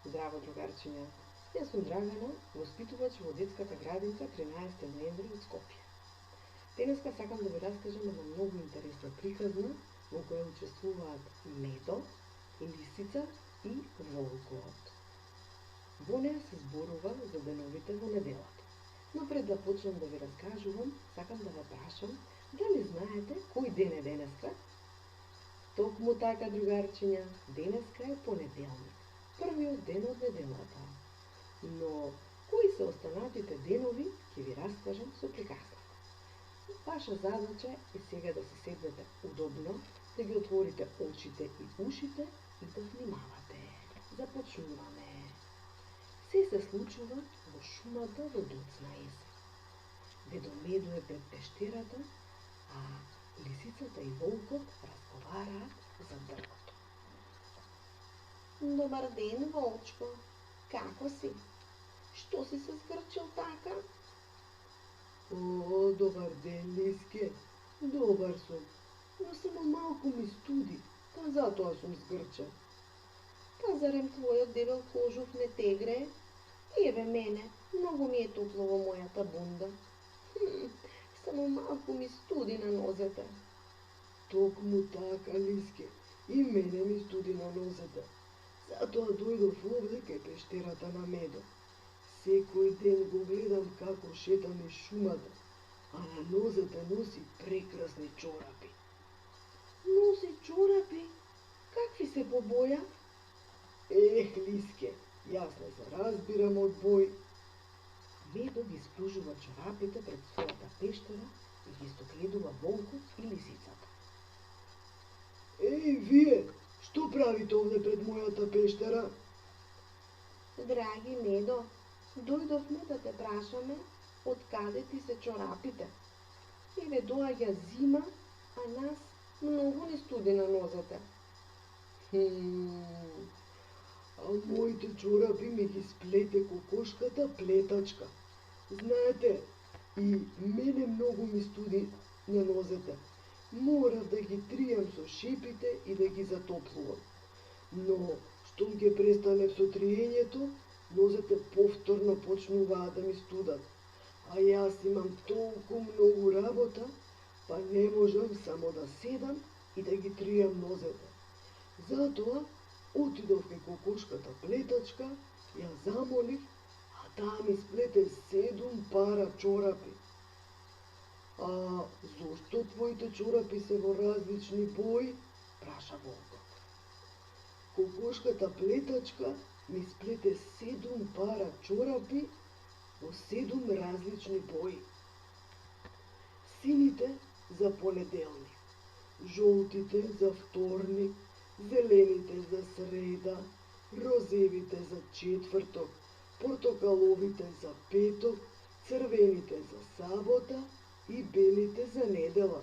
Здраво, другарчиња. Јас сум Драгана, воспитувач во детската градинка 13 ноември од Скопје. Денеска сакам да ви раскажам една многу интересна приказна во која учествуваат Медо, Лисица и Волкот. Во неа се зборува за деновите во неделата. Но пред да почнам да ви раскажувам, сакам да ве прашам дали знаете кој ден е денеска? Токму така, другарчиња, денеска е понеделник, првиот ден од неделата. Но кои се останатите денови, ќе ви раскажам со приказната. Ваша задача е сега да се седнете удобно, да ги отворите очите и ушите и да внимавате. Започнуваме. Се случува во шумата во Доцна есен. Дедо Медо е пред пештерата, а Лисицата и Волкот разговараат за дрвото. Добар ден, Волчко. Како си? Што си се згрчил така? О, добар ден, Лиске. Добар сум, но само малку ми студи, па затоа сум згрчен. Па зарем твојот дебел кожух не те грее? Еве мене, многу ми е топло во мојата бунда. Само малку ми студи на нозете. Токму така, Лиске, и мене ми студи на нозете. Затоа дојдов овде кај пештерата на Медо. Секој ден го гледам како шетам из шумата, а на нозете носи прекрасни чорапи. Носи чорапи? Какви се по боја? Ех, Лиске, јас не се разбирам од бој. Медо ги спружува чорапите пред својата пештера и ги стогледува Волкот и Лисицата. Еј, вие, што правите овде пред мојата пештера? Драги Медо, дојдовме да те прашаме од каде ти се чорапите. Еве доаѓа зима, а нас многу ни студи на нозете. А моите чорапи ми ги сплете кокошката плетачка. Знаете, и мене многу ми студи на нозете. Морав да ги тријам со шипите и да ги затоплувам. Но, штом ќе престанев со триењето, нозете повторно почнуваат да ми студат. А јас имам толку многу работа, па не можам само да седам и да ги тријам нозете. Затоа, отидов кај кокошката плетачка, ја замолив, а таа ми сплете 7 пара чорапи. А зошто твоите чорапи се во различни бои? Праша Волкот. Кокошката плетачка ми сплете 7 пара чорапи во 7 различни бои. Сините за понеделник, жолтите за вторник, зелените за среда, розевите за четврток, портокаловите за петок, црвените за сабота и белите за недела.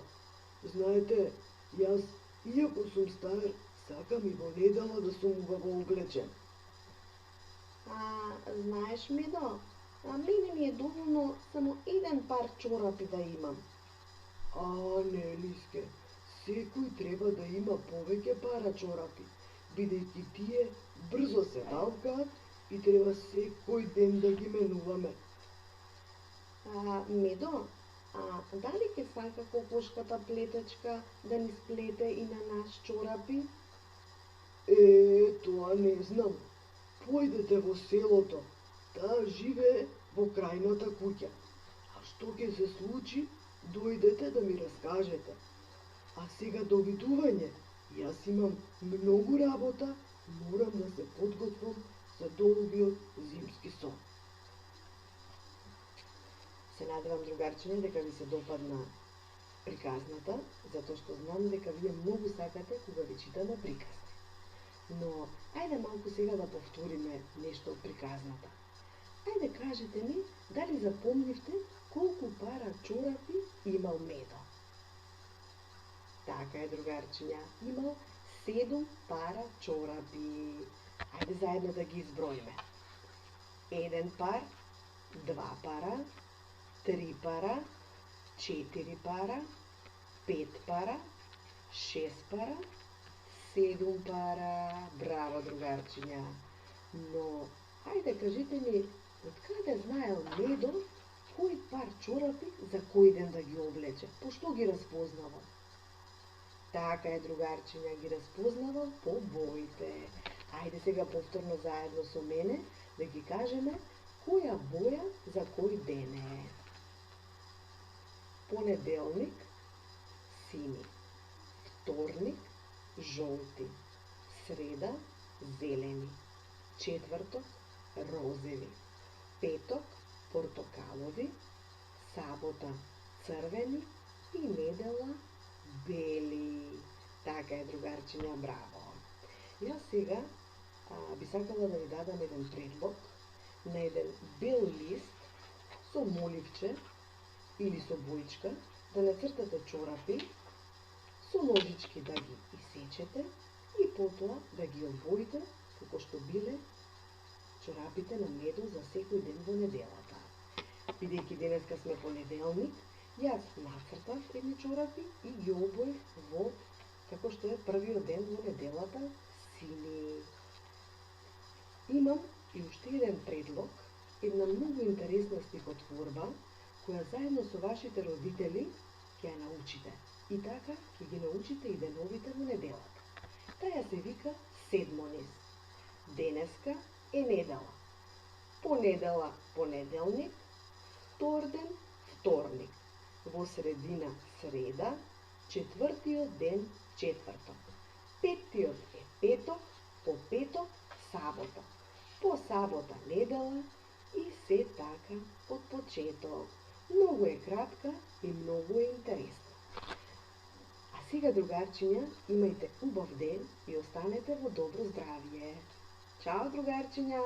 Знаете, јас, иако сум стар, сакам и во недела да сум убаво облечен. Знаеш, Медо, мене ми е доволно само еден пар чорапи да имам. Не, Лиске, секој треба да има повеќе пара чорапи, бидејќи тие брзо се валкаат и треба секој ден да ги менуваме. Медо, дали ќе сака кокошката плетачка да ни сплете и на нас чорапи? Тоа не знам. Појдете во селото, таа живее во крајната куќа. А што ќе се случи, дојдете да ми раскажете. А сега довидување, јас имам многу работа, морам да се подготвам за долгиот зимски сон. Се надевам, другарчиња, дека ви се допадна приказната, затоа што знам дека вие многу сакате кога ви читаме приказни. Но, ајде малку сега да повториме нешто од приказната. Ајде кажете ми, дали запомнивте колку пара чорапи имал Медо? Така е, другарчиња, имал 7 пара чорапи. Ајде заедно да ги изброиме. 1 пар, 2 пара, 3 пара, 4 пара, 5 пара, 6 пара, 7 пара. Браво, другарчиња. Но Ајде, кажете ми, од каде знаел Недо кој пар чорапи за кој ден да ги облече? По што ги разпознавал? Така е, другарчиња, ги разпознавал по боите. Ајде сега повторно заедно со мене да ги кажеме која боја за кој ден е. Понеделник – сини, вторник – жолти, среда – зелени, четврток – розеви, петок – портокалови, сабота – црвени и недела – бели. Така е, другарчиња, браво! Јас сега би сакала да ви дадам еден предлог на еден бел лист со моливче или со боичка, да нацртате чорапи, со ножички да ги исечете и потоа да ги обоите како што биле чорапите на Недо за секој ден во неделата. Бидејќи денеска сме понеделник, јас нацртав едни чорапи и ги обоив во како што е првиот ден во неделата, сини. Имам и уште еден предлог, една многу интересна стихотворба, која заедно со вашите родители ќе ја научите. И така ќе ги научите и деновите во неделата. Таја се вика седмонис. Денеска е недела. Понедела – понеделник, вторден – вторник, во средина – среда, четвртиот ден – четврток, петтиот е петок, по петок – сабота, по сабота – недела и се така од почеток. Многу е кратка и многу е интересна. А сега, другарчиња, имајте убав ден и останете во добро здравје. Чао, другарчиња!